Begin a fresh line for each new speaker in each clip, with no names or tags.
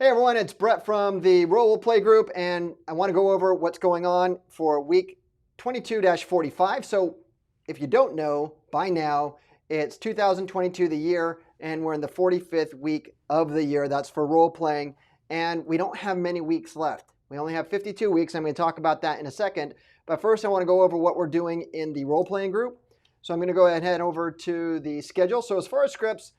Hey everyone, it's Brett from the Role Play Group, and I want to go over what's going on for week 22-45. So, if you don't know by now, it's 2022 the year, and we're in the 45th week of the year. That's for role playing, and we don't have many weeks left. We only have 52 weeks. I'm going to talk about that in a second. But first, I want to go over what we're doing in the role playing group. So, I'm going to go ahead and head over to the schedule. So, as far as scripts,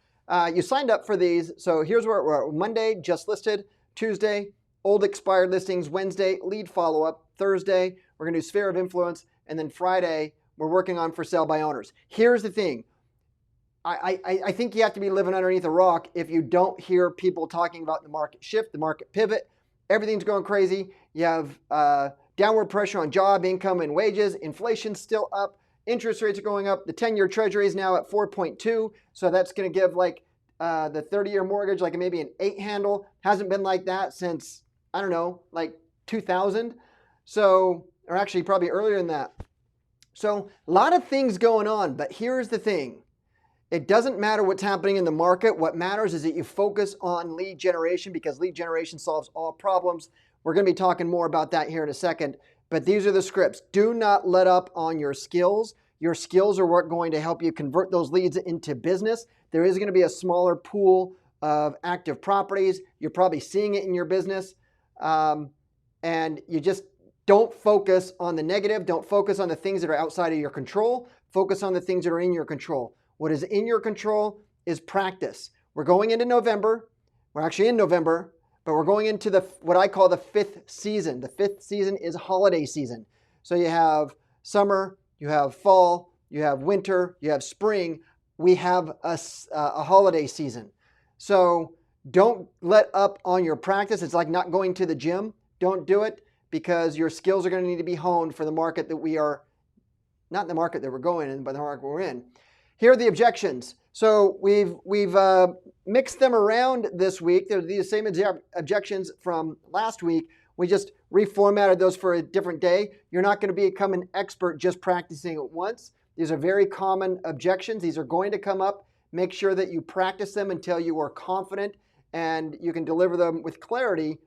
you signed up for these, so here's where we're at. Monday, just listed. Tuesday, old expired listings. Wednesday, lead follow-up. Thursday, we're going to do sphere of influence. And then Friday, we're working on for sale by owners. Here's the thing. I think you have to be living underneath a rock if you don't hear people talking about the market shift, the market pivot. Everything's going crazy. You have downward pressure on job, income, and wages. Inflation's still up. Interest rates are going up. The 10-year treasury is now at 4.2. So that's going to give like the 30-year mortgage like maybe an 8 handle. Hasn't been like that since, I don't know, like 2000. So, or actually probably earlier than that. So a lot of things going on, but here's the thing. It doesn't matter what's happening in the market. What matters is that you focus on lead generation, because lead generation solves all problems. We're going to be talking more about that here in a second. But these are the scripts. Do not let up on your skills. Your skills are what going to help you convert those leads into business. There is going to be a smaller pool of active properties. You're probably seeing it in your business. And you just don't focus on the negative. Don't focus on the things that are outside of your control. Focus on the things that are in your control. What is in your control is practice. We're going into November. We're actually in November, but we're going into what I call the 5th season. The 5th season is holiday season. So you have summer, you have fall, you have winter, you have spring. We have a holiday season. So don't let up on your practice. It's like not going to the gym. Don't do it, because your skills are going to need to be honed for the market that we are, not the market that we're going in, but the market we're in. Here are the objections. So we've mixed them around this week. They're the same objections from last week. We just reformatted those for a different day. You're not going to become an expert just practicing it once. These are very common objections. These are going to come up. Make sure that you practice them until you are confident and you can deliver them with clarity.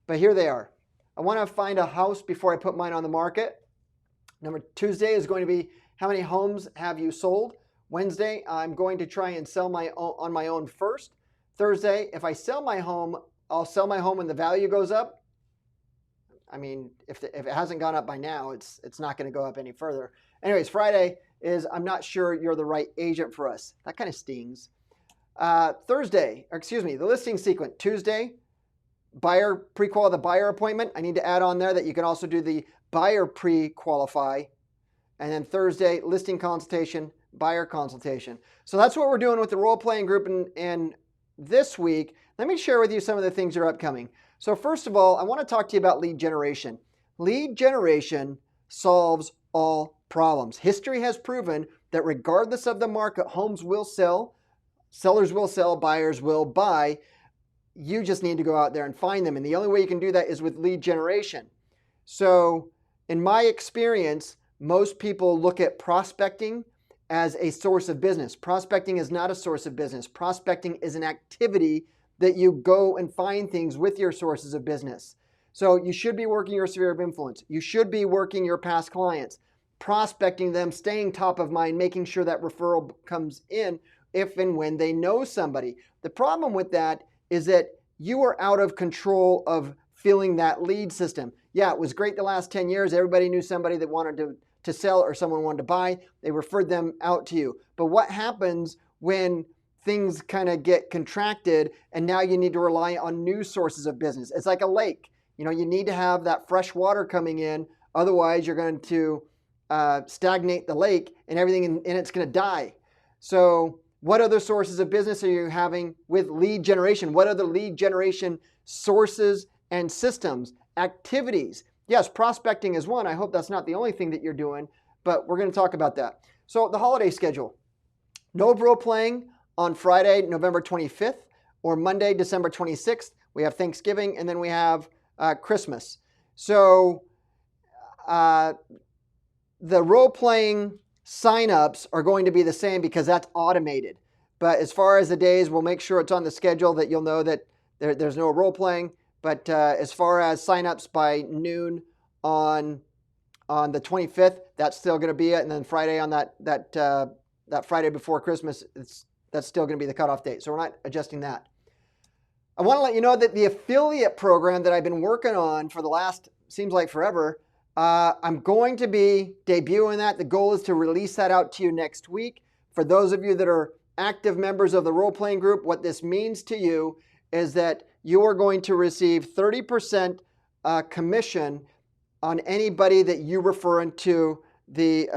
But here they are. I want to find a house before I put mine on the market. Tuesday is going to be, how many homes have you sold? Wednesday, I'm going to try and sell on my own first. Thursday, if I sell my home, I'll sell my home when the value goes up. I mean, if it hasn't gone up by now, it's not going to go up any further. Anyways, Friday is, I'm not sure you're the right agent for us. That kind of stings. Thursday, or excuse me, the listing sequence. Tuesday, buyer pre-qual the buyer appointment. I need to add on there that you can also do the buyer pre-qualify. And then Thursday, listing consultation, buyer consultation. So that's what we're doing with the role-playing group. And this week, let me share with you some of the things that are upcoming. So first of all, I want to talk to you about lead generation. Lead generation solves all problems. History has proven that regardless of the market, homes will sell, sellers will sell, buyers will buy. You just need to go out there and find them. And the only way you can do that is with lead generation. So in my experience, most people look at prospecting as a source of business. Prospecting is not a source of business. Prospecting is an activity that you go and find things with your sources of business. So you should be working your sphere of influence. You should be working your past clients, prospecting them, staying top of mind, making sure that referral comes in if and when they know somebody. The problem with that is that you are out of control of filling that lead system. Yeah, it was great the last 10 years. Everybody knew somebody that wanted to sell or someone wanted to buy. They referred them out to you. But what happens when things kind of get contracted and now you need to rely on new sources of business? It's like a lake. You know, you need to have that fresh water coming in. Otherwise, you're going to stagnate the lake and everything in it's going to die. So what other sources of business are you having with lead generation? What other lead generation sources and systems, activities? Yes, prospecting is one. I hope that's not the only thing that you're doing, but we're going to talk about that. So the holiday schedule. No role playing on Friday, November 25th, or Monday, December 26th. We have Thanksgiving, and then we have Christmas. So the role-playing signups are going to be the same because that's automated. But as far as the days, we'll make sure it's on the schedule that you'll know that There's no role playing. But as far as signups by noon on the 25th, that's still going to be it. And then Friday on that Friday before Christmas, that's still going to be the cutoff date. So we're not adjusting that. I want to let you know that the affiliate program that I've been working on for the last, seems like forever, I'm going to be debuting that. The goal is to release that out to you next week. For those of you that are active members of the role-playing group, what this means to you is that you are going to receive 30% commission on anybody that you refer into the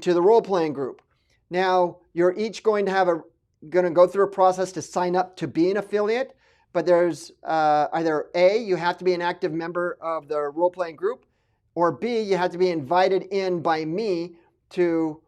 role-playing group. Now, you're each going to go through a process to sign up to be an affiliate, but there's either A, you have to be an active member of the role-playing group, or B, you have to be invited in by me to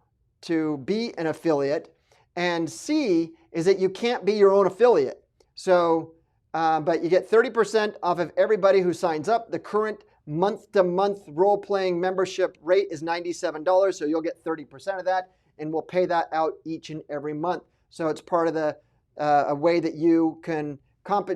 be an affiliate, and C is that you can't be your own affiliate. So, but you get 30% off of everybody who signs up. The current month-to-month role-playing membership rate is $97, so you'll get 30% of that, and we'll pay that out each and every month. So it's part of a way that you can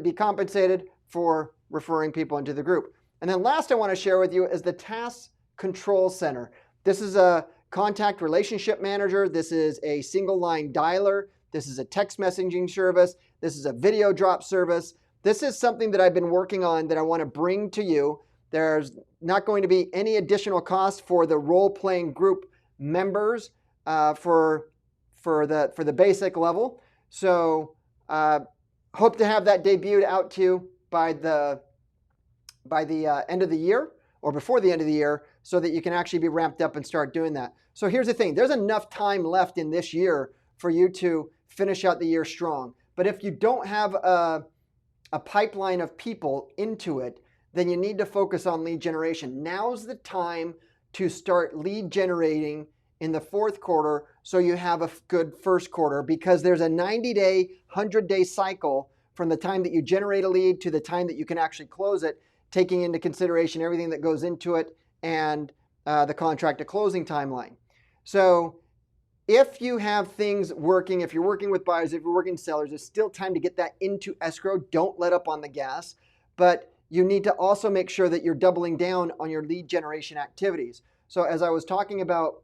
be compensated for referring people into the group. And then last I want to share with you is the Task Control Center. This is a contact relationship manager. This is a single line dialer. This is a text messaging service. This is a video drop service. This is something that I've been working on that I want to bring to you. There's not going to be any additional cost for the role-playing group members for the basic level. So hope to have that debuted out to you by the end of the year or before the end of the year so that you can actually be ramped up and start doing that. So here's the thing. There's enough time left in this year for you to finish out the year strong. But if you don't have a pipeline of people into it, then you need to focus on lead generation. Now's the time to start lead generating in the fourth quarter so you have a good first quarter, because there's a 90-day, 100-day cycle from the time that you generate a lead to the time that you can actually close it, taking into consideration everything that goes into it and the contract to closing timeline. So if you have things working, if you're working with buyers, if you're working with sellers, there's still time to get that into escrow. Don't let up on the gas, but you need to also make sure that you're doubling down on your lead generation activities. So as I was talking about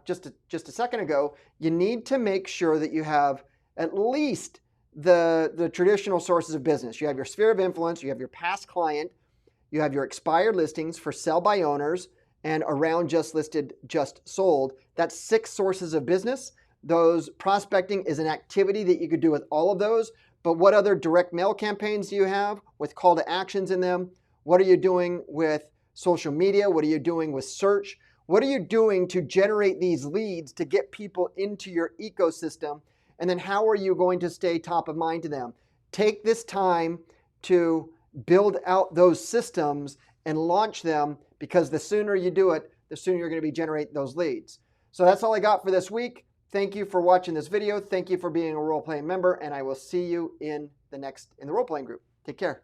just a second ago, you need to make sure that you have at least the traditional sources of business. You have your sphere of influence, you have your past client, you have your expired listings for sell by owners, and around just listed, just sold. That's 6 sources of business. Those prospecting is an activity that you could do with all of those. But what other direct mail campaigns do you have with call to actions in them? What are you doing with social media? What are you doing with search? What are you doing to generate these leads to get people into your ecosystem? And then how are you going to stay top of mind to them? Take this time to build out those systems and launch them, because the sooner you do it, the sooner you're going to be generating those leads. So that's all I got for this week. Thank you for watching this video. Thank you for being a role-playing member, and I will see you in the role-playing group. Take care.